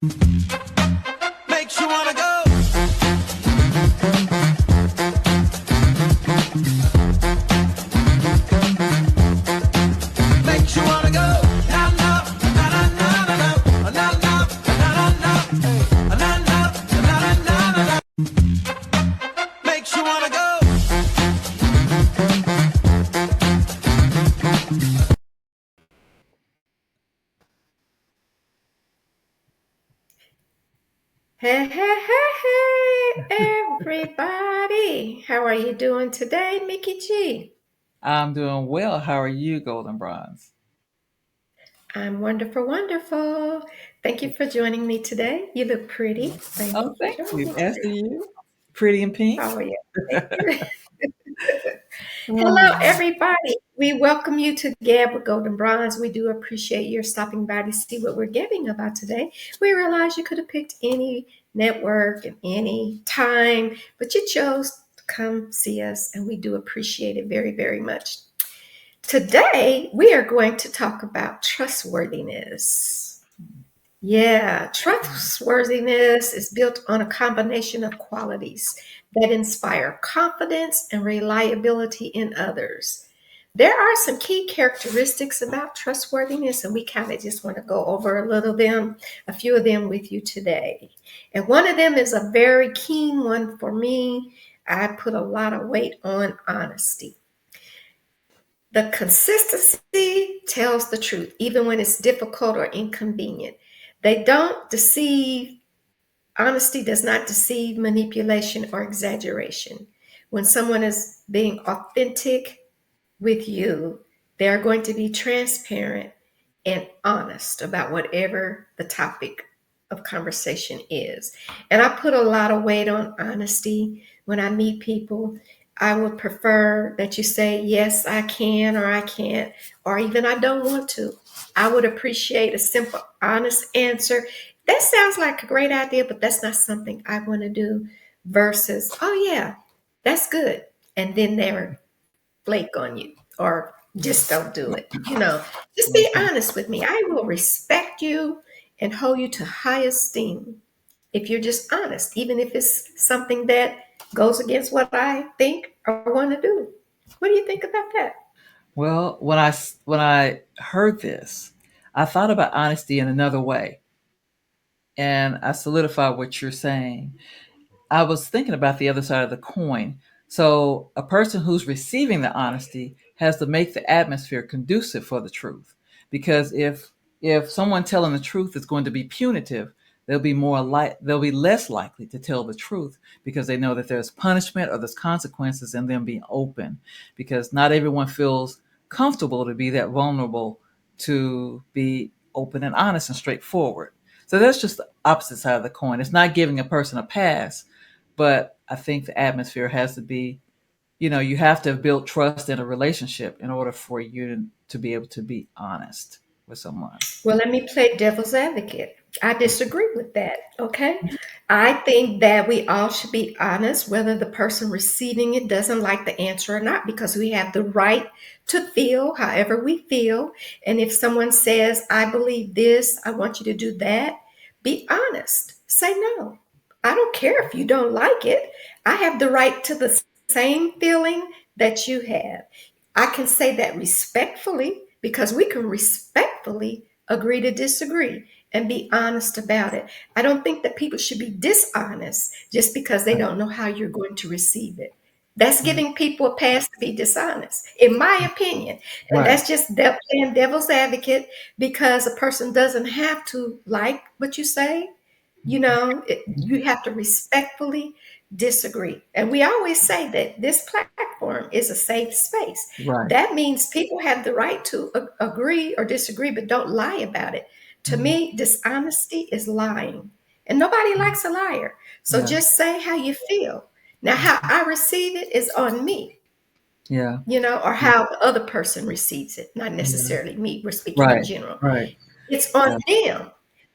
Makes you wanna go. Makes you wanna go. Na na na na na na na na na na na na na na. Makes you wanna go. Hey, hey, hey, hey, everybody. How are you doing today, Mickey G? I'm doing well. How are you, Goldn Bronze? I'm wonderful, wonderful. Thank you for joining me today. You look pretty. Thank Oh, you for thank joining you. me As do today. you. Pretty in pink. How are you? Thank you. Hello, Oh, everybody. We welcome you to Gab with Golden Bronze. We do appreciate your stopping by to see what we're giving about today. We realize you could have picked any network and any time, but you chose to come see us, and we do appreciate it very, very much. Today, we are going to talk about trustworthiness. Yeah, trustworthiness is built on a combination of qualities that inspire confidence and reliability in others. There are some key characteristics about trustworthiness, and we kind of just want to go over a few of them with you today. And one of them is a very keen one for me. I put a lot of weight on honesty. The consistency tells the truth, even when it's difficult or inconvenient. They don't deceive. Honesty does not deceive, manipulation, or exaggeration. When someone is being authentic with you, they're going to be transparent and honest about whatever the topic of conversation is. And I put a lot of weight on honesty when I meet people. I would prefer that you say, yes, I can, or I can't, or even I don't want to. I would appreciate a simple, honest answer. That sounds like a great idea, but that's not something I want to do, versus, oh, yeah, that's good. And then they're flake on you or just don't do it. Just be mhm. honest with me. I will respect you and hold you to high esteem if you're just honest, even if it's something that goes against what I think or want to do. What do you think about that? Well, when I heard this, I thought about honesty in another way, and I solidified what you're saying. I was thinking about the other side of the coin. So, a person who's receiving the honesty has to make the atmosphere conducive for the truth. Because if someone telling the truth is going to be punitive, they'll be less likely to tell the truth because they know that there's punishment or there's consequences in them being open. Because not everyone feels comfortable to be that vulnerable to be open and honest and straightforward. So that's just the opposite side of the coin. It's not giving a person a pass, but I think the atmosphere has to be, you have to have built trust in a relationship in order for you to be able to be honest with someone. Well, let me play devil's advocate. I disagree with that. Okay. I think that we all should be honest, whether the person receiving it doesn't like the answer or not, because we have the right to feel however we feel. And if someone says, I believe this, I want you to do that, be honest. Say no. I don't care if you don't like it. I have the right to the same feeling that you have. I can say that respectfully, because we can respectfully agree to disagree and be honest about it. I don't think that people should be dishonest just because they Right. don't know how you're going to receive it. That's Right. giving people a pass to be dishonest, in my opinion. And Right. that's just playing devil's advocate, because a person doesn't have to like what you say. You have to respectfully disagree. And we always say that this platform is a safe space. Right. That means people have the right to agree or disagree, but don't lie about it. To Mhm. me, dishonesty is lying, and nobody likes a liar. So Yeah. just say how you feel. Now, how I receive it is on me, Yeah. or how the other person receives it, not Yeah. necessarily me. We're speaking in Right. general. Right. It's on Yeah. them,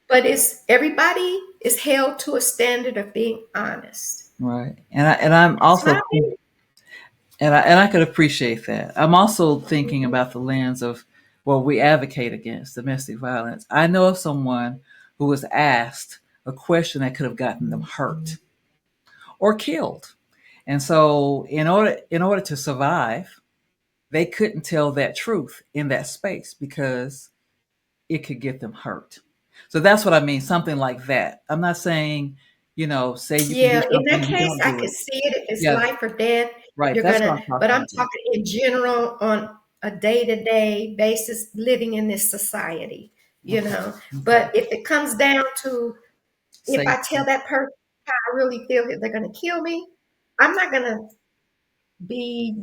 but it's everybody is held to a standard of being honest. Right. I'm That's what also I mean. and I could appreciate that. I'm also thinking about the lens of what we advocate against domestic violence. I know of someone who was asked a question that could have gotten them hurt or killed. And so in order to survive, they couldn't tell that truth in that space because it could get them hurt. So that's what I mean, something like that. I'm not saying, say you can do Yeah, in that something, you case, don't I do could it. see it if it's Yeah, life or death, right. you're That's what gonna, I'm but talking I'm about. talking in general on a day-to-day basis living in this society, you Okay. know. Okay. But if it comes down to if I tell Safety. that person how I really feel that they're gonna kill me, I'm not gonna be,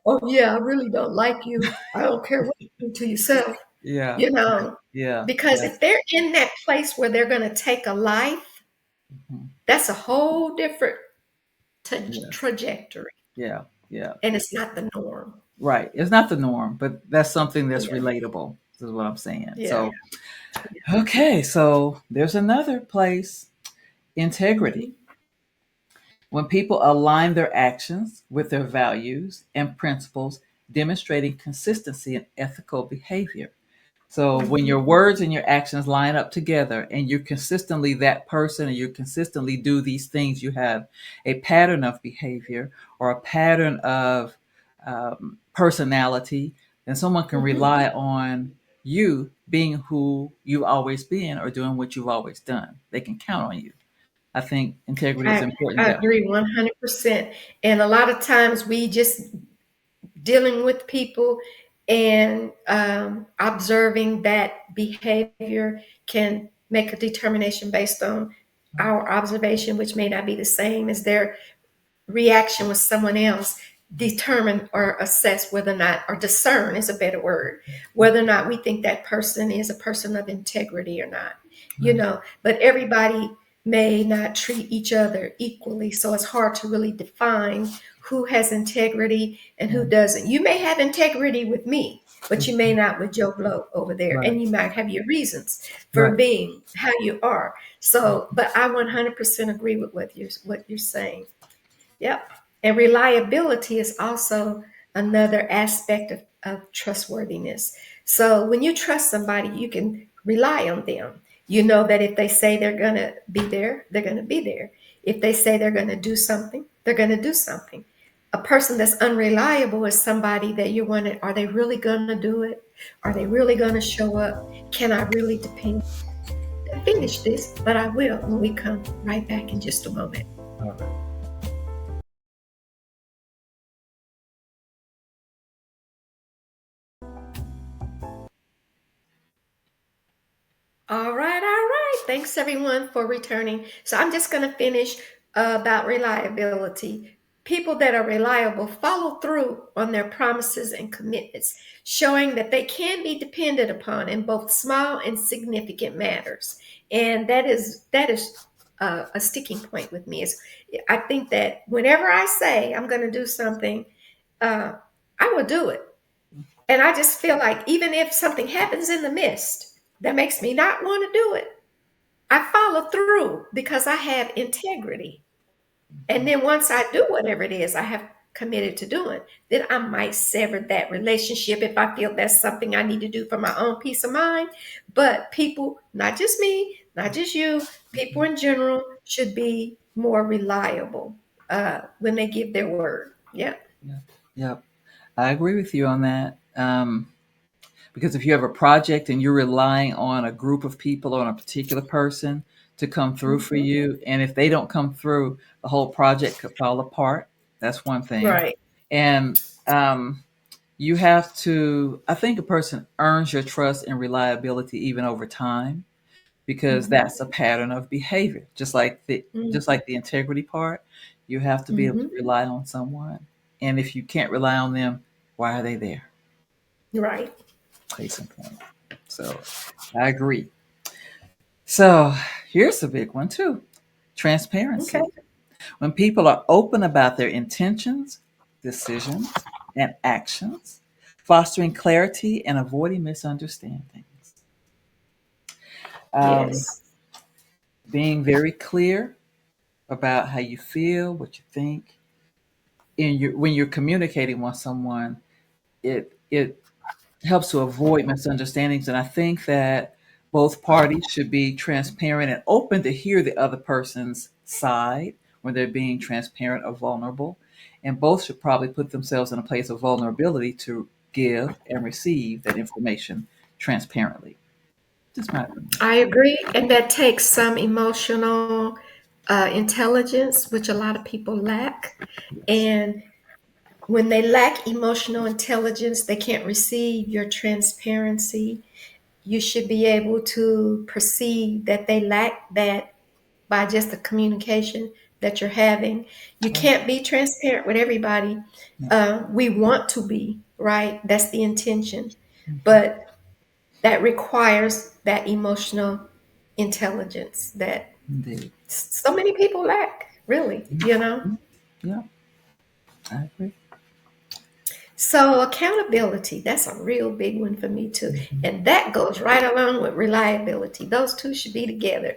oh yeah, I really don't like you. I don't care what you do to yourself, Yeah. you know. Yeah. Because Yeah. if they're in that place where they're gonna take a life, Mhm. that's a whole different Yes. trajectory. Yeah. Yeah. And it's not the norm. Right. It's not the norm, but that's something that's Yeah, relatable, is what I'm saying. yeah, So, okay. So there's another place, integrity. mhm, When people align their actions with their values and principles, demonstrating consistency in ethical behavior. So when mhm, your words and your actions line up together and you're consistently that person and you consistently do these things, you have a pattern of behavior or a pattern of personality, then someone can mhm. rely on you being who you've always been or doing what you've always done. They can count on you. I think integrity is I, important I that agree 100%. And a lot of times we just dealing with people and observing that behavior can make a determination based on our observation, which may not be the same as their reaction with someone else, determine or assess whether or not, or discern is a better word, whether or not we think that person is a person of integrity or not, way. but everybody may not treat each other equally. So it's hard to really define who has integrity and who Right. doesn't. You may have integrity with me, but you may not with Joe Blow over there. Right. And you might have your reasons for Right. being how you are. So, but I 100% agree with what you're saying. Yep. And reliability is also another aspect of trustworthiness. So when you trust somebody, you can rely on them. You know that if they say they're going to be there, they're going to be there. If they say they're going to do something, they're going to do something. A person that's unreliable is somebody that you're wondering, are they really going to do it? Are they really going to show up? Can I really depend? Finish this, but I will when we come right back in just a moment. All right. All right, all right. Thanks everyone for returning. So I'm just going to finish about reliability. People that are reliable follow through on their promises and commitments, showing that they can be depended upon in both small and significant matters. And that is a sticking point with me. Is I think that whenever I say I'm going to do something, uh, I will do it. And I just feel like even if something happens in the midst that makes me not want to do it, I follow through because I have integrity. And then once I do whatever it is I have committed to doing, then I might sever that relationship if I feel that's something I need to do for my own peace of mind. But people, not just me, not just you, people in general should be more reliable when they give their word. Yeah. Yeah. Yep. I agree with you on that. Because if you have a project and you're relying on a group of people or on a particular person to come through for Mhm. you, and if they don't come through, the whole project could fall apart. That's one thing. Right. And you have to, I think a person earns your trust and reliability even over time because Mhm. that's a pattern of behavior. Just like the integrity part, you have to be able to Mhm. rely on someone. And if you can't rely on them, why are they there? Right. Case in point. So I agree. So here's a big one too, Okay. transparency. When people are open about their intentions, decisions, and actions, fostering clarity and avoiding misunderstandings. Um, Yes. being very clear about how you feel, what you think, when you're communicating with someone, it helps to avoid misunderstandings. And I think that Both parties should be transparent and open to hear the other person's side when they're being transparent or vulnerable. And both should probably put themselves in a place of vulnerability to give and receive that information transparently. Just my opinion. I agree. And that takes some emotional intelligence, which a lot of people lack. Yes. And when they lack emotional intelligence, they can't receive your transparency. You should be able to perceive that they lack that by just the communication that you're having. You Right. can't be transparent with everybody. No. We want to be, right? That's the intention. Mhm. But that requires that emotional intelligence that Indeed. so many people lack, really, you know? Mhm. Yeah, I agree. So accountability, that's a real big one for me too. Mhm. And that goes right along with reliability. Those two should be together.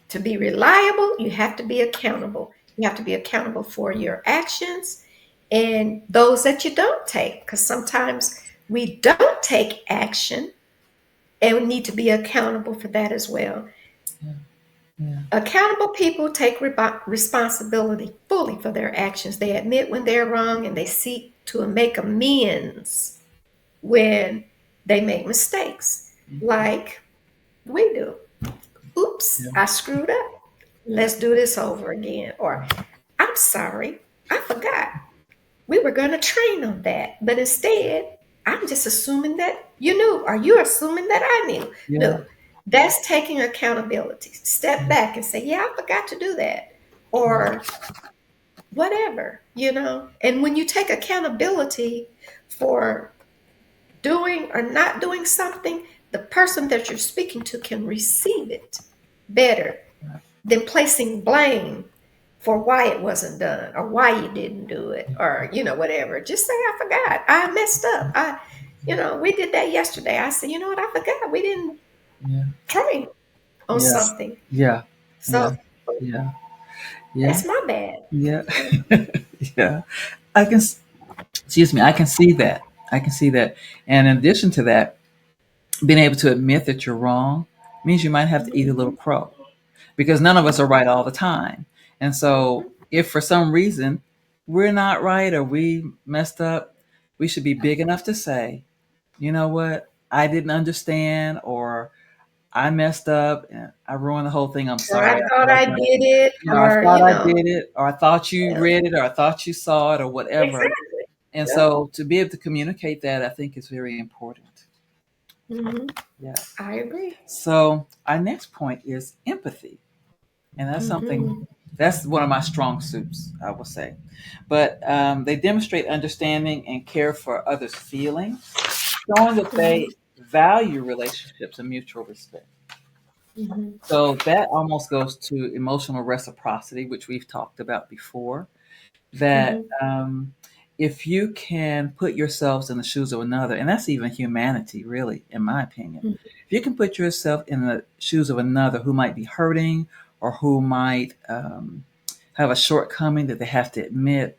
To be reliable, you have to be accountable. You have to be accountable for your actions and those that you don't take. Because sometimes we don't take action and we need to be accountable for that as well. Yeah, yeah, Accountable people take responsibility fully for their actions. They admit when they're wrong and they seek to make amends when they make mistakes, mhm, like we do. Oops, yeah, I screwed up. Let's do this over again. Or, I'm sorry, I forgot. We were going to train on that. But instead, I'm just assuming that you knew. Are you assuming that I knew? yeah, No, that's taking accountability. Step yeah, back and say, yeah, I forgot to do that. yeah, Or whatever, you know? And when you take accountability for doing or not doing something, the person that you're speaking to can receive it better right, than placing blame for why it wasn't done or why you didn't do it or whatever. Just say I forgot, I messed up, we did that yesterday. I said, you know what, I forgot we didn't yeah, train on yes, something. yeah, So yeah, yeah, yeah, that's my bad. yeah, yeah. I can, excuse me, I can see that. I can see that. And in addition to that, being able to admit that you're wrong means you might have to eat a little Mhm, crow because none of us are mhm, right all the time. And so, if for some reason we're not right or we messed up, we should be big enough to say, you know what, I didn't understand, or I messed up and I ruined the whole thing. I'm or I sorry. I thought I apologize. did it, You know, I or thought I did it, or I thought you yeah, read it, or I thought you saw it, or whatever. exactly, And yeah. so to be able to communicate that, I think is very important. Hmm. Yes. I agree. So our next point is empathy. And that's something, Hmm. that's one of my strong suits, I will say. But they demonstrate understanding and care for others' feelings, showing that Hmm. they value relationships and mutual respect. Hmm. So that almost goes to emotional reciprocity, which we've talked about before. That Hmm. if you can put yourselves in the shoes of another, and that's even humanity, really, in my opinion, if you can put yourself in the shoes of another who might be hurting or who might have a shortcoming that they have to admit,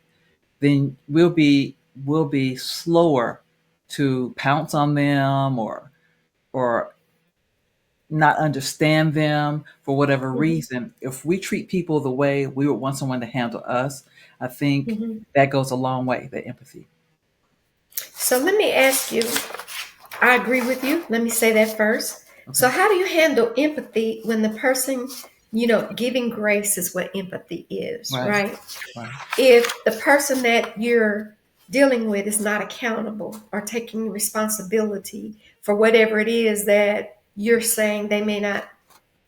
then we'll be slower to pounce on them or not understand them for whatever Hmm. reason. If we treat people the way we would want someone to handle us, I think Hmm. that goes a long way, the empathy. So let me ask you, I agree with you. Let me say that first. Okay. So, how do you handle empathy when the person, giving grace is what empathy is, Right. right? Right. If the person that you're dealing with is not accountable or taking responsibility for whatever it is that you're saying they may not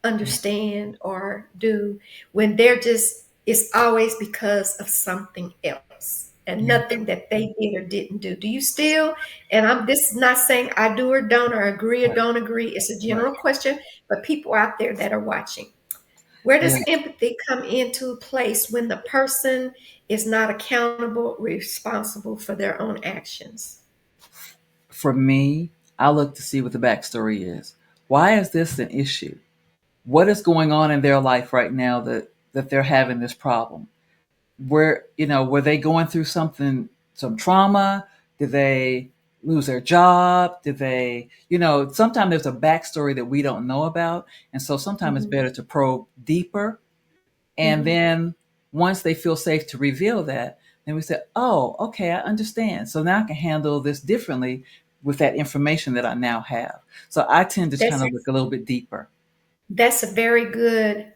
understand or do, when they're just, it's always because of something else and Yeah. nothing that they did or didn't do. Do you still, and I'm this is not saying I do or don't or agree or Right. don't agree, it's a Right. general question, but people out there that are watching, where Yeah. does empathy come into place when the person is not accountable, responsible for their own actions? For me, I look to see what the backstory is. Why is this an issue? What is going on in their life right now that they're having this problem? Were they going through something, some trauma? Did they lose their job? Did they, sometimes there's a backstory that we don't know about. And so sometimes it's Mhm. better to probe deeper. And Mhm. then once they feel safe to reveal that, then we say, oh, okay, I understand. So now I can handle this differently with that information that I now have. So I tend to kind That's of look a little bit deeper. that's a very good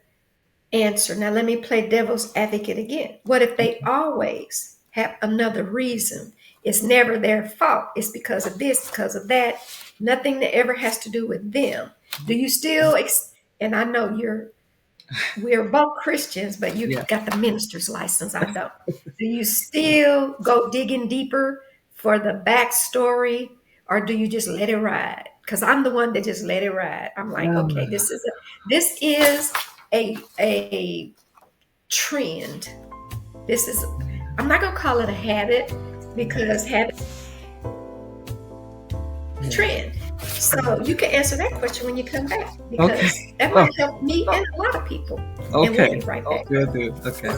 answer. Now let me play devil's advocate again. What if they always have another reason? It's never their fault. It's because of this, because of that. Nothing that ever has to do with them. Do you still and I know we're both Christians, but you Yeah. got the minister's license. I don't. Do you still go digging deeper for the backstory, or do you just let it ride? Because I'm the one that just let it ride. I'm like, okay, Um, this is a trend. This is I'm not gonna call it a habit because habit is a yeah. trend. So you can answer that question when you come back Okay. because that Oh, might help me and a lot of people. And we'll okay. be right back. Good, good. Okay.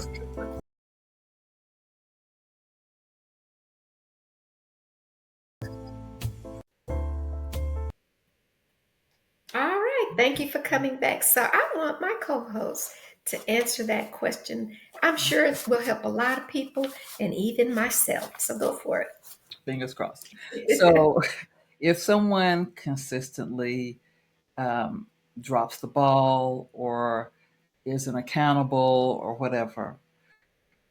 All right, thank you for coming back. So I want my co-host to answer that question. I'm sure it will help a lot of people and even myself. So go for Fingers crossed. it. So if someone consistently um, drops the ball or isn't accountable or whatever,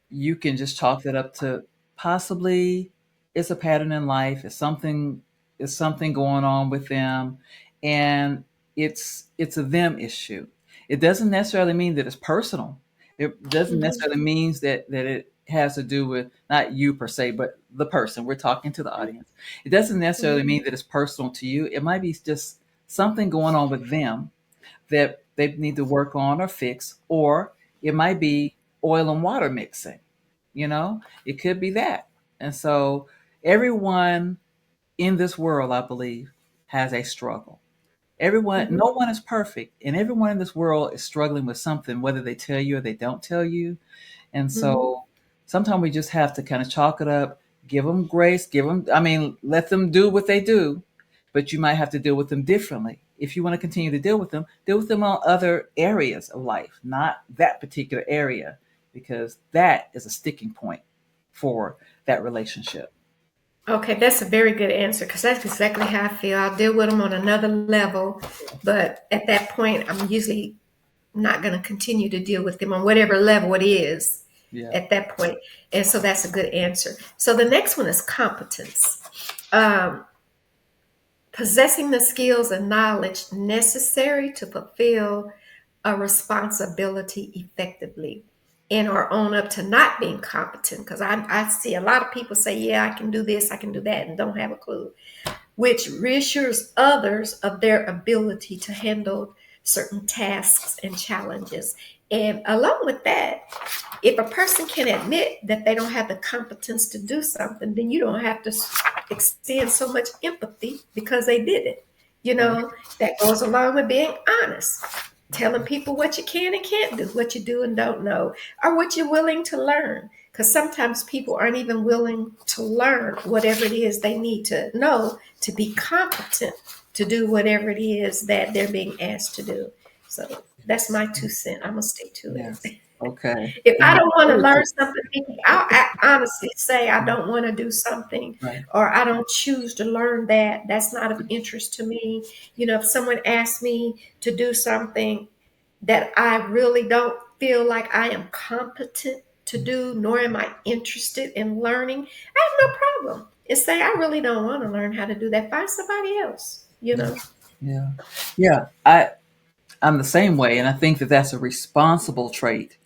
you can just chalk that up to possibly it's a pattern in life. It's something going on with them, and it's a them issue. It doesn't necessarily mean that it's personal. It doesn't Mhm, necessarily means that it has to do with not you per se, but the person. We're talking to the audience. It doesn't necessarily mhm, mean that it's personal to you. It might be just something going on with them that they need to work on or fix, or it might be oil and water mixing. It could be that. And so everyone in this world, I believe, has a struggle. mhm, No one is perfect, and everyone in this world is struggling with something, whether they tell you or they don't tell you. And mhm. so sometimes we just have to kind of chalk it up, give them grace, let them do what they do, but you might have to deal with them differently. If you want to continue to deal with them on other areas of life, not that particular area, because that is a sticking point for that relationship. Okay, that's a very good answer because that's exactly how I feel. I'll deal with them on another level, but at that point, I'm usually not going to continue to deal with them on whatever level it is Yeah. at that point. And so that's a good answer. So the next one is competence. Um, Possessing the skills and knowledge necessary to fulfill a responsibility effectively and or own up to not being competent. Because I see a lot of people say, yeah, I can do this, I can do that, and don't have a clue, which reassures others of their ability to handle certain tasks and challenges. And along with that, if a person can admit that they don't have the competence to do something, then you don't have to extend so much empathy because they did it. You Right. know, that goes along with being honest, telling people what you can and can't do, what you do and don't know, or what you're willing to learn. Because sometimes people aren't even willing to learn whatever it is they need to know to be competent to do whatever it is that they're being asked to do. So that's my 2 cents. I'm gonna stick to Yes. it. Okay. If I And don't want to learn something, I'll honestly say I don't want to do something right. or I don't choose to learn that. That's not of interest to me. If someone asks me to do something that I really don't feel like I am competent to do, nor am I interested in learning, I have no problem. And say, I really don't want to learn how to do that. Find somebody else. Yeah. Yeah. I'm the same way, and I think that that's a responsible trait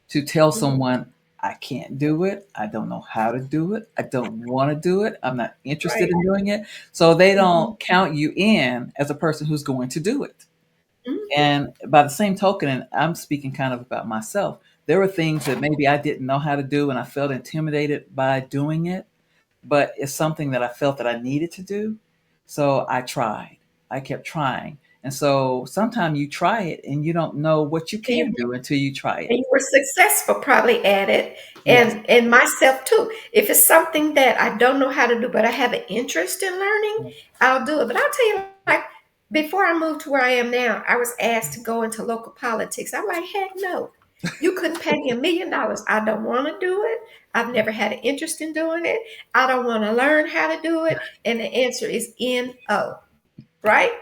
to tell Mhm, someone, I can't do it, I don't know how to do it, I don't want to do it, I'm not interested right. in doing it. So they Mhm, don't count you in as a person who's going to do it. mhm, And by the same token, and I'm speaking kind of about myself, there were things that maybe I didn't know how to do, and I felt intimidated by doing it, but it's something that I felt that I needed to do. So I tried. I kept trying. And so sometimes you try it and you don't know what you can And do until you try it. you were successful probably at it, Yes. and myself too. If it's something that I don't know how to do, but I have an interest in learning, I'll do it. But I'll tell you, like before I moved to where I am now, I was asked to go into local politics. I'm like, heck no. You couldn't pay me $1 million. I don't want to do it. I've never had an interest in doing it. I don't want to learn how to do it. And the answer is no, right?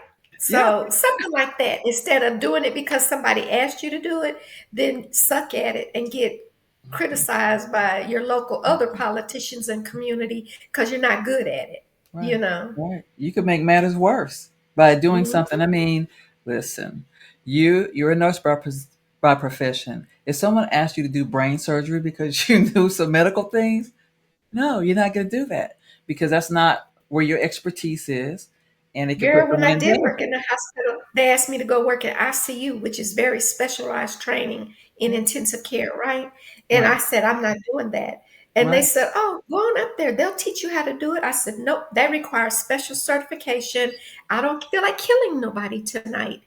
Yeah. So something like that. Instead of doing it because somebody asked you to do it, then suck at it and get criticized by your local other politicians and community because you're not good at it, you Right. know. Right. You could make matters worse by doing something. Mhm. I mean, listen, you're a nurse by profession. If someone asked you to do brain surgery because you knew some medical things, no, you're not going to do that because that's not where your expertise is, and it could put Girl, when someone I in did danger. work in the hospital, they asked me to go work at ICU, which is very specialized training in Yeah. intensive care, right? And Right. I said, I'm not doing that. And they Right. said, oh, go on up there. They'll teach you how to do it. I said, nope, that requires special certification. I don't feel like killing nobody tonight.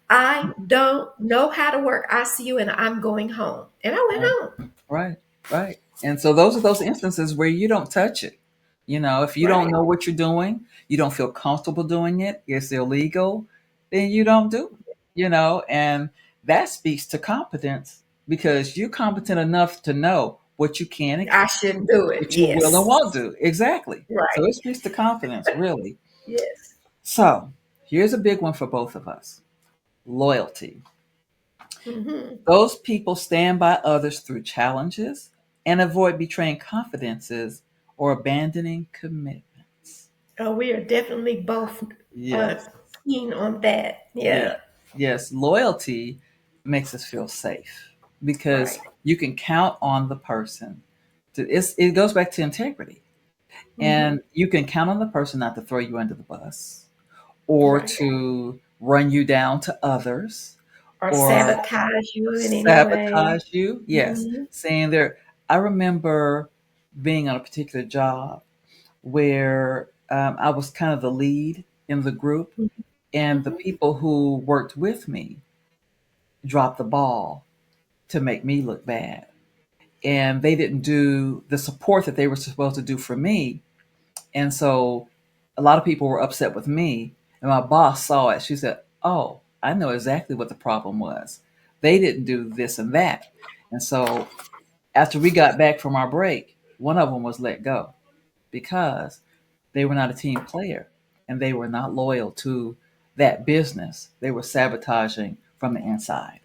I don't know how to work ICU and I'm going home. And I went Right. home. Right. Right. And so those are those instances where you don't touch it. If you don't Right. know what you're doing, you don't feel comfortable doing it, it's illegal, then you don't do it. And that speaks to competence because you're competent enough to know what you can and I can't, shouldn't do it. what you will and Yes. won't do. Exactly. So Right. it speaks to confidence, really. Yes. So here's a big one for both of us: loyalty. Hmm. Those people stand by others through challenges and avoid betraying confidences or abandoning commitments. Oh, we are definitely both uh, Yes, keen on that. yes, Yeah. yes. Loyalty makes us feel safe because Right. you can count on the person. It goes back to integrity. Hmm. And you can count on the person not to throw you under the bus or Right. to run you down to others Or or sabotage you in any way. sabotage you. Yes. Hmm. Saying there, I remember being on a particular job where I was kind of the lead in the group, and the Hmm. people who worked with me dropped the ball to make me look bad. And they didn't do the support that they were supposed to do for me. And so a lot of people were upset with me. And my boss saw it. She said, "Oh, I know exactly what the problem was. They didn't do this and that." And so after we got back from our break, one of them was let go because they were not a team player and they were not loyal to that business. They were sabotaging from the inside.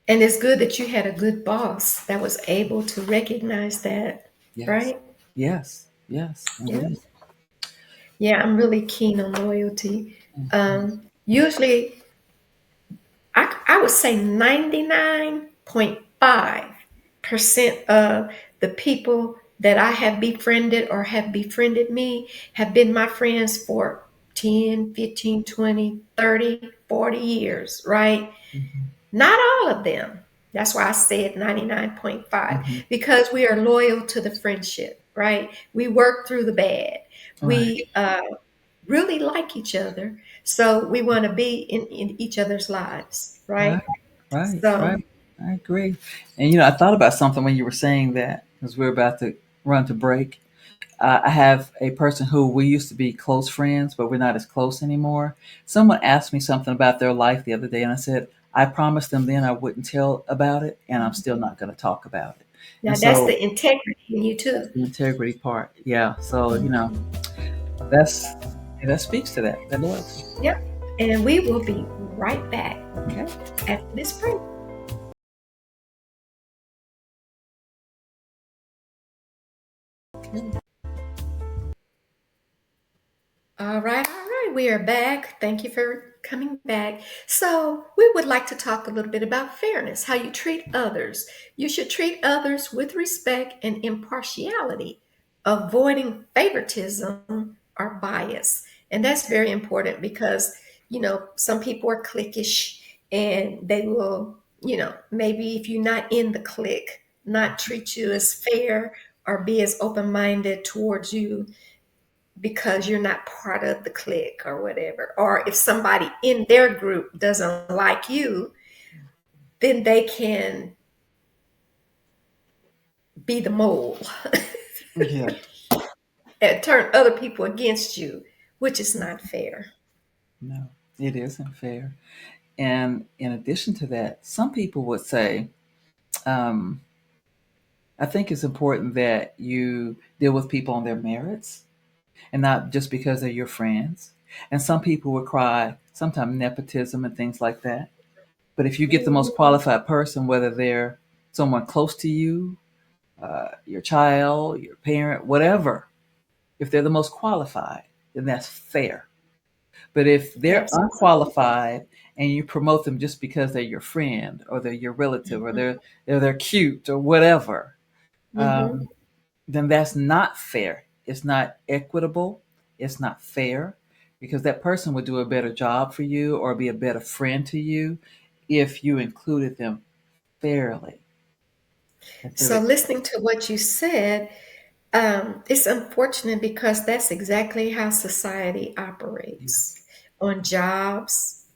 And it's good that you had a good boss that was able to recognize that, Yes. right? Yes. Yes. Yeah. Indeed. Yeah, I'm really keen on loyalty. Usually, I would say 99.5% of the people that I have befriended or have befriended me have been my friends for 10, 15, 20, 30, 40 years, right? Mhm. Not all of them. That's why I said 99.5 Mhm. because we are loyal to the friendship, right? We work through the bad. Right. We really like each other. So we want to be in each other's lives, Right. right? Right. So, Right. I agree. And I thought about something when you were saying that because we're about to run to break. I have a person who we used to be close friends, but we're not as close anymore. Someone asked me something about their life the other day, and I said, I promised them then I wouldn't tell about it, and I'm still not going to talk about it. now And that's so the integrity in you that's too. the integrity part. Yeah. So, that's that speaks to that loyalty. Yep. And we will be right back Okay. after this break. Okay. All right, all right. We are back. Thank you for coming back. So, we would like to talk a little bit about fairness, how you treat others. You should treat others with respect and impartiality, avoiding favoritism or bias. And that's very important because, some people are cliquish and they will, maybe if you're not in the clique, not treat you as fair or be as open minded towards you because you're not part of the clique or whatever. Or if somebody in their group doesn't like you, then they can be the mole Yeah. and turn other people against you, which is not fair. No, it isn't fair. And in addition to that, some people would say, um, I think it's important that you deal with people on their merits and not just because they're your friends. And some people would cry, sometimes nepotism and things like that. But if you get the most qualified person, whether they're someone close to you, your child, your parent, whatever, if they're the most qualified, then that's fair. But if they're Absolutely. unqualified and you promote them just because they're your friend or they're your relative or Hmm. they're cute or whatever, Hmm. then that's not fair. It's not equitable. It's not fair because that person would do a better job for you or be a better friend to you if you included them fairly instead So, of listening to what you said, it's unfortunate because that's exactly how society yeah, operates on jobs,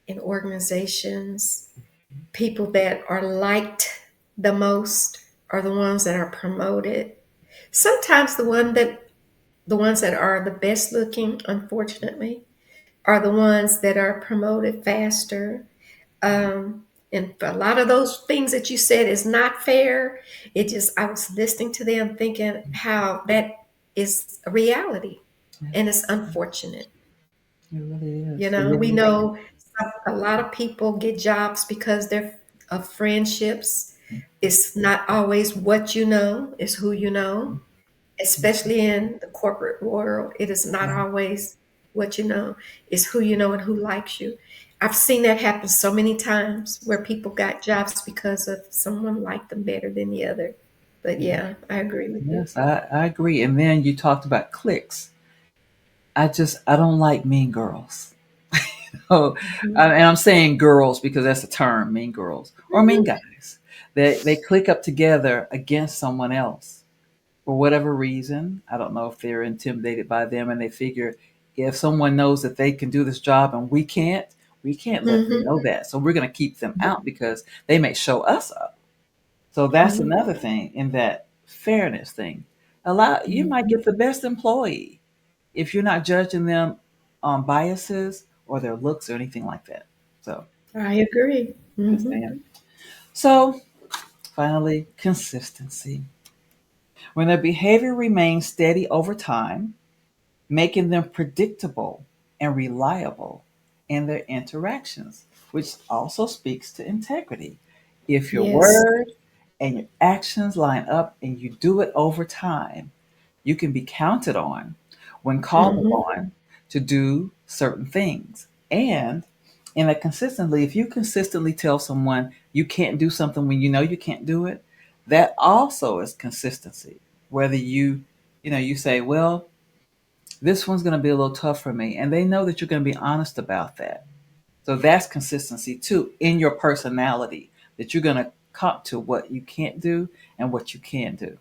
in organizations. People that are liked the most are the ones that are promoted. Sometimes the ones that are the best looking, unfortunately, are the ones that are promoted faster. And a lot of those things that you said is not fair. It just, I was listening to them thinking how that is a reality yeah, and it's unfortunate. it really You is. It know, we really is. know a lot of people get jobs because they're of friendships. It's not always what you know, it's who you know, especially in the corporate world. It is not Yeah, always what you know, it's who you know and who likes you. I've seen that happen so many times where people got jobs because of someone liked them better than the other. But yeah. yeah, I agree with you. Yes, I agree. And then you talked about cliques. I don't like mean girls. Oh, Mhm. and I'm saying girls because that's a term, mean girls or mean Mhm. guys. They click up together against someone else for whatever reason. I don't know if they're intimidated by them and they figure if someone knows that they can do this job and we can't let them Mhm. know that. So we're going to keep them out because they may show us up. So that's Mhm. another thing in that fairness thing. Allow you might Mhm. get the best employee if you're not judging them on biases or their looks or anything like that. So I agree. just Mhm. saying. So finally, consistency. When their behavior remains steady over time, making them predictable and reliable in their interactions, which also speaks to integrity. If your Yes. word and your actions line up and you do it over time, you can be counted on when called Mhm. upon to do certain things. And in a consistently, if you consistently tell someone you can't do something when you know you can't do it, that also is consistency. Whether you say, well, this one's going to be a little tough for me. And they know that you're going to be honest about that. So that's consistency too in your personality, that you're going to come to what you can't do and what you can do.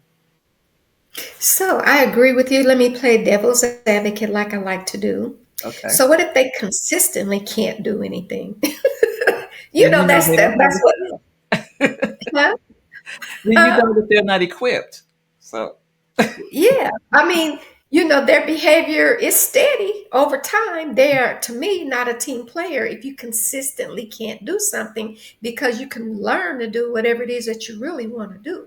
So I agree with you. Let me play devil's advocate like I like to do. Okay. So what if they consistently can't do anything? You Then know, you know they don't have that's the what. skill. Huh? Then you Huh? know that they're not equipped. So Yeah. I mean, their behavior is steady over time. They are, to me, not a team player if you consistently can't do something because you can learn to do whatever it is that you really want to do.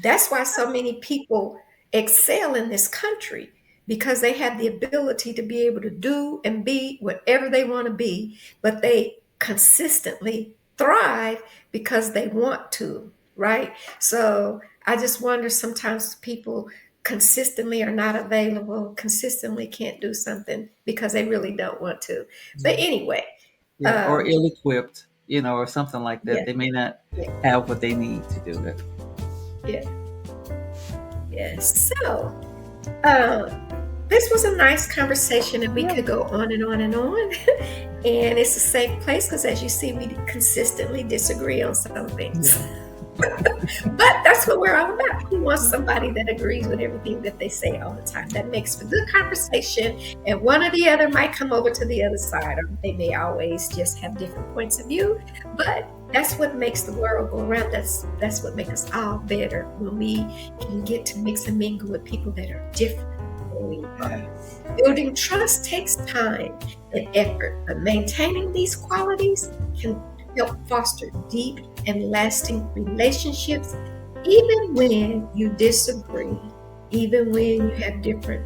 That's why so many people excel in this country because they have the ability to be able to do and be whatever they want to be, but they consistently thrive because they want to, right? So I just wonder sometimes people consistently are not available, consistently can't do something because they really don't want to. But anyway, yeah, or um, ill-equipped, or something like that. yeah, They may not yeah, have what they need to do it. yeah, yeah. So, uh, this was a nice conversation, and we Yeah, could go on and on and on. And it's a safe place because, as you see, we consistently disagree on some yeah. things. But that's what we're all about. We want somebody that agrees with everything that they say all the time. That makes for good conversation. And one or the other might come over to the other side, or they may always just have different points of view. But that's what makes the world go around. That's what makes us all better, when we can get to mix and mingle with people that are different than we are. Building trust takes time and effort, but maintaining these qualities can help foster deep and lasting relationships, even when you disagree, even when you have different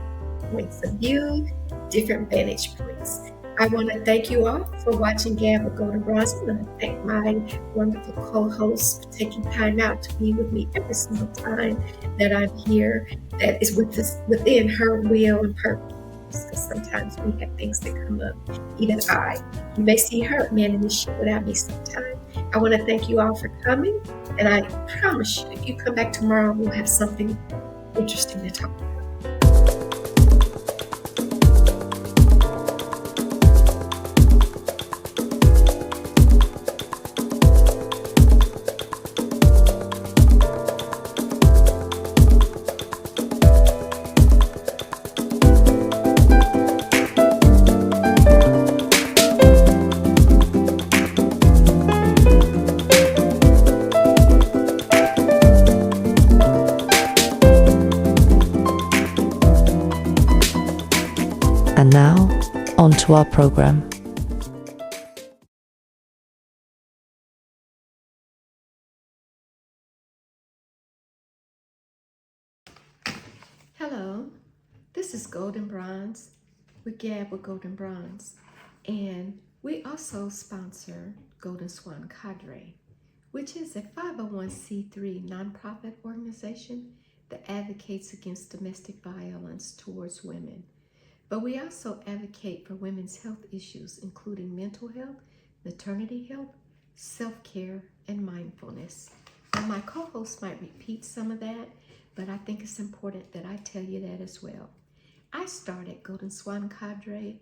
points of view, different vantage points. I want to thank you all for watching Gab with Goldn Bronze. I want to thank my wonderful co-host for taking time out to be with me every single time that I'm here, that is within her will and purpose. Because sometimes we have things that come up. Even you may see her manning this shit without me sometimes. I want to thank you all for coming, and I promise you, if you come back tomorrow, we'll have something interesting to talk about. And now, on to our program. Hello, this is Goldn Bronze with Gab with Goldn Bronze, and we also sponsor Golden Swan Cadre, which is a 501c3 nonprofit organization that advocates against domestic violence towards women. But we also advocate for women's health issues, including mental health, maternity health, self-care, and mindfulness. Now, my co-host might repeat some of that, but I think it's important that I tell you that as well. I started Golden Swan Cadre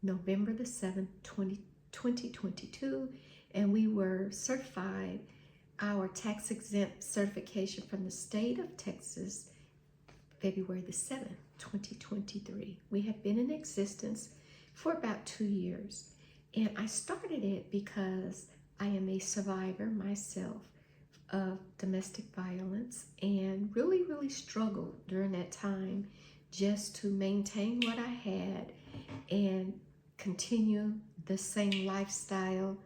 November the 7th, 2022, and we were certified, our tax-exempt certification from the state of Texas, February the 7th, 2023. We have been in existence for about 2 years, and I started it because I am a survivor myself of domestic violence, and really struggled during that time just to maintain what I had and continue the same lifestyle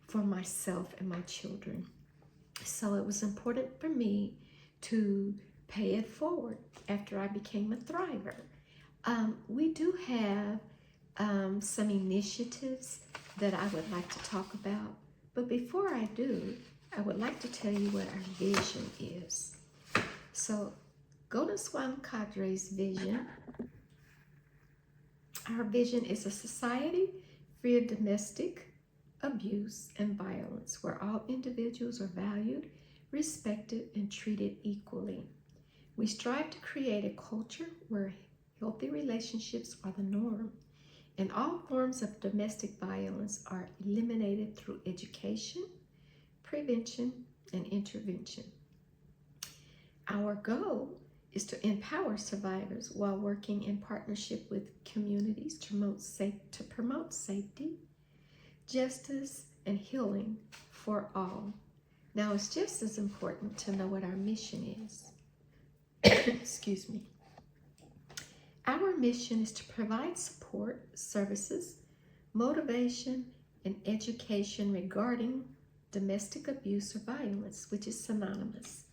for myself and my children. So it was important for me to pay it forward after I became a thriver. We do have some initiatives that I would like to talk about, but before I do, I would like to tell you what our vision is. So, Golden Swan Cadre's vision, our vision is a society free of domestic abuse and violence, where all individuals are valued, respected, and treated equally. We strive to create a culture where healthy relationships are the norm, and all forms of domestic violence are eliminated through education, prevention, and intervention. Our goal is to empower survivors while working in partnership with communities to promote safety, justice, and healing for all. Now, it's just as important to know what our mission is. Excuse me. Our mission is to provide support, services, motivation, and education regarding domestic abuse or violence, which is synonymous.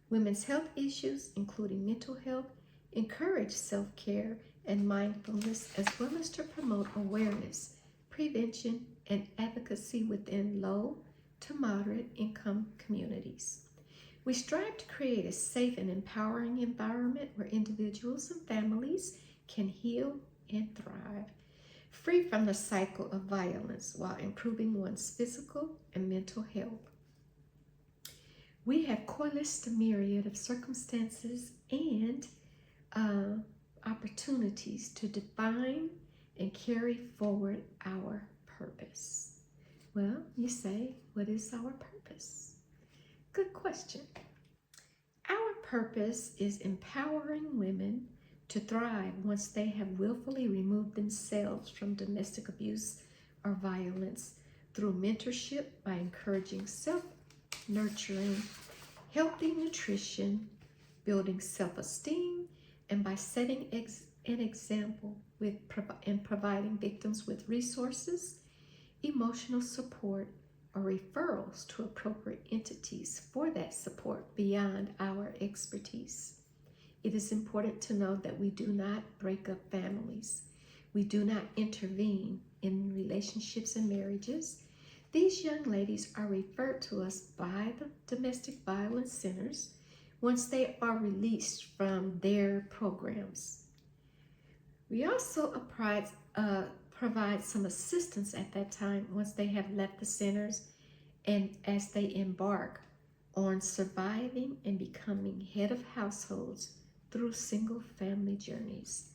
Women's health issues, including mental health, encourage self-care and mindfulness, as well as to promote awareness, prevention, and advocacy within low to moderate income communities. We strive to create a safe and empowering environment where individuals and families can heal and thrive, free from the cycle of violence, while improving one's physical and mental health. We have coalesced a myriad of circumstances and opportunities to define and carry forward our purpose. Well, you say, what is our purpose? Good question. Our purpose is empowering women to thrive once they have willfully removed themselves from domestic abuse or violence through mentorship by encouraging self-nurturing, healthy nutrition, building self-esteem, and by setting an example and providing victims with resources, emotional support, or referrals to appropriate entities for that support beyond our expertise. It is important to know that we do not break up families. We do not intervene in relationships and marriages. These young ladies are referred to us by the domestic violence centers once they are released from their programs. We also provide some assistance at that time once they have left the centers and as they embark on surviving and becoming head of households through single family journeys.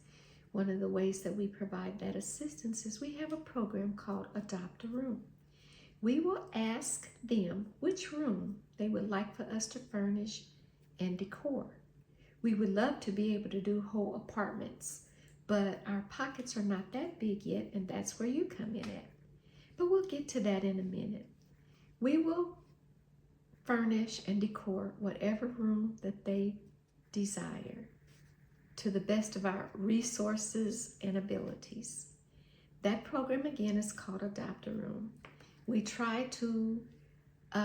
One of the ways that we provide that assistance is we have a program called Adopt a Room. We will ask them which room they would like for us to furnish and decor. We would love to be able to do whole apartments, but our pockets are not that big yet, and that's where you come in at. But we'll get to that in a minute. We will furnish and decor whatever room that they desire to the best of our resources and abilities. That program again is called Adopt a Room. We try to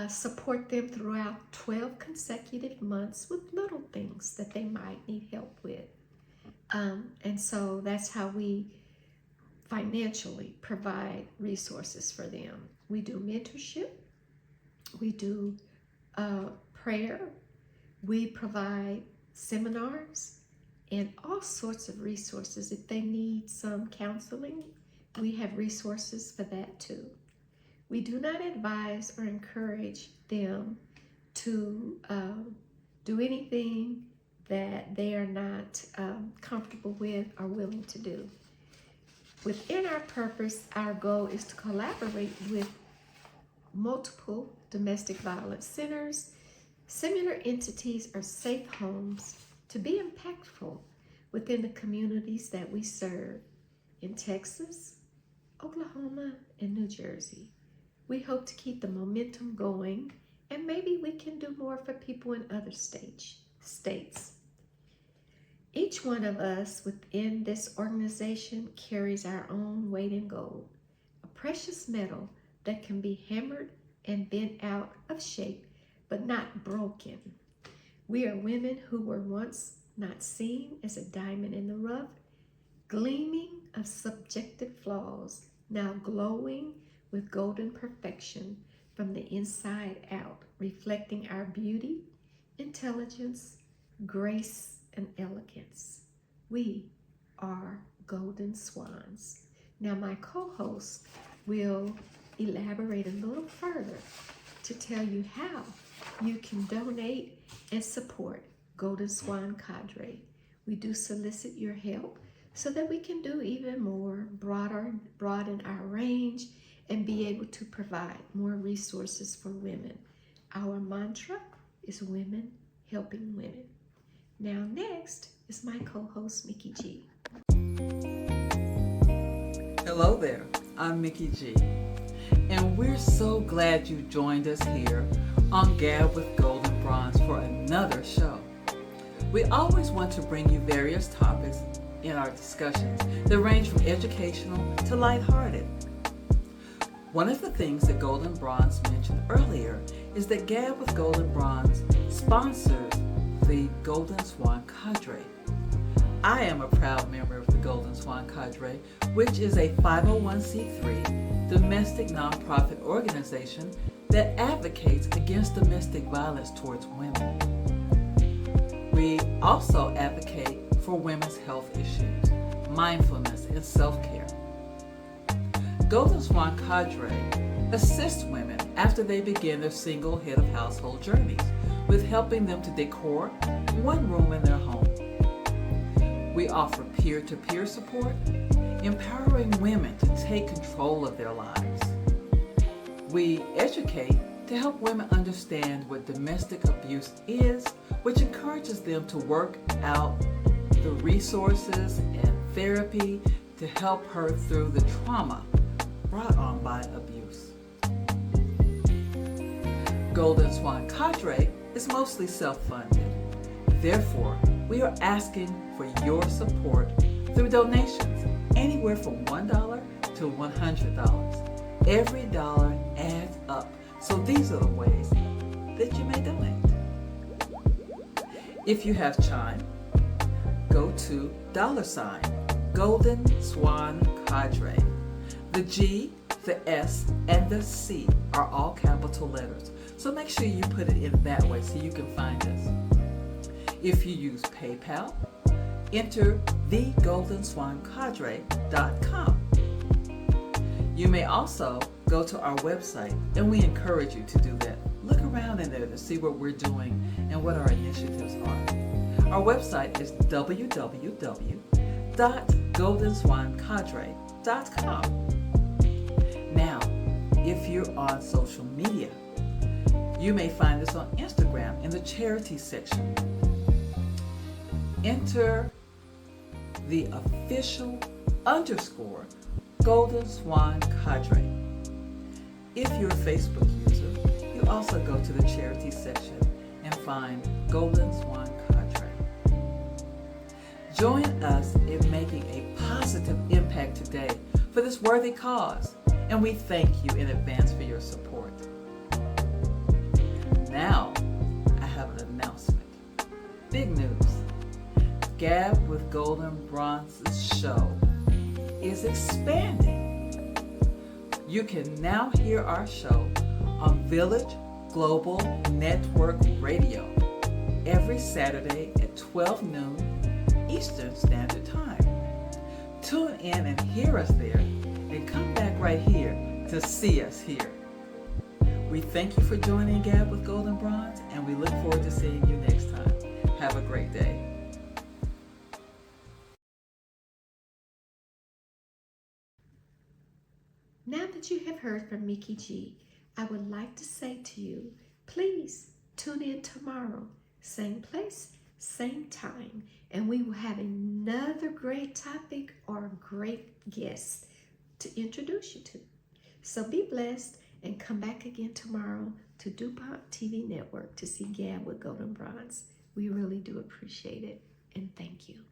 support them throughout 12 consecutive months with little things that they might need help with. And so that's how we financially provide resources for them. We do mentorship, we do prayer, we provide seminars, and all sorts of resources. If they need some counseling, we have resources for that too. We do not advise or encourage them to do anything that they are not comfortable with or willing to do. Within our purpose, our goal is to collaborate with multiple domestic violence centers, similar entities, or safe homes to be impactful within the communities that we serve in Texas, Oklahoma, and New Jersey. We hope to keep the momentum going, and maybe we can do more for people in other states. Each one of us within this organization carries our own weight in gold, a precious metal that can be hammered and bent out of shape, but not broken. We are women who were once not seen as a diamond in the rough, gleaming of subjective flaws, now glowing with golden perfection from the inside out, reflecting our beauty, intelligence, grace, and elegance. We are golden swans. Now my co-host will elaborate a little further to tell you how you can donate and support Golden Swan Cadre. We do solicit your help so that we can do even more, broaden our range, and be able to provide more resources for women. Our mantra is women helping women. Now next is my co-host, Mickey G. Hello there, I'm Mickey G. And we're so glad you joined us here on Gab with Goldn Bronze for another show. We always want to bring you various topics in our discussions that range from educational to lighthearted. One of the things that Goldn Bronze mentioned earlier is that Gab with Goldn Bronze sponsors the Golden Swan Cadre. I am a proud member of the Golden Swan Cadre, which is a 501c3 domestic nonprofit organization that advocates against domestic violence towards women. We also advocate for women's health issues, mindfulness, and self-care. Golden Swan Cadre assists women after they begin their single head of household journeys with helping them to decor one room in their home. We offer peer-to-peer support, empowering women to take control of their lives. We educate to help women understand what domestic abuse is, which encourages them to work out the resources and therapy to help her through the trauma brought on by abuse. Goldn Swan Cadre is mostly self-funded. Therefore, we are asking for your support through donations anywhere from $1 to $100. Every dollar adds up, so these are the ways that you may donate. If you have Chime, go to $Goldn Swan Cadre. The G, the S, and the C are all capital letters, so make sure you put it in that way so you can find us. If you use PayPal, enter thegoldswancadre.com. You may also go to our website, and we encourage you to do that. Look around in there to see what we're doing and what our initiatives are. Our website is www.goldswancadre.com. Now, if you're on social media, you may find us on Instagram in the charity section. Enter the official _ Goldn Swan Cadre. If you're a Facebook user, you also go to the charity section and find Goldn Swan Cadre. Join us in making a positive impact today for this worthy cause, and we thank you in advance for your support. Now, I have an announcement. Big news. Gab with Goldn Bronze's show is expanding. You can now hear our show on Village Global Network Radio every Saturday at 12 noon Eastern Standard Time. Tune in and hear us there, and come back right here to see us here. We thank you for joining Gab with Goldn Bronze, and we look forward to seeing you next time. Have a great day. Now that you have heard from Mickey G, I would like to say to you, please tune in tomorrow, same place, same time, and we will have another great topic or great guest to introduce you to. So be blessed and come back again tomorrow to DuPont TV Network to see Gab with Goldn Bronze. We really do appreciate it, and thank you.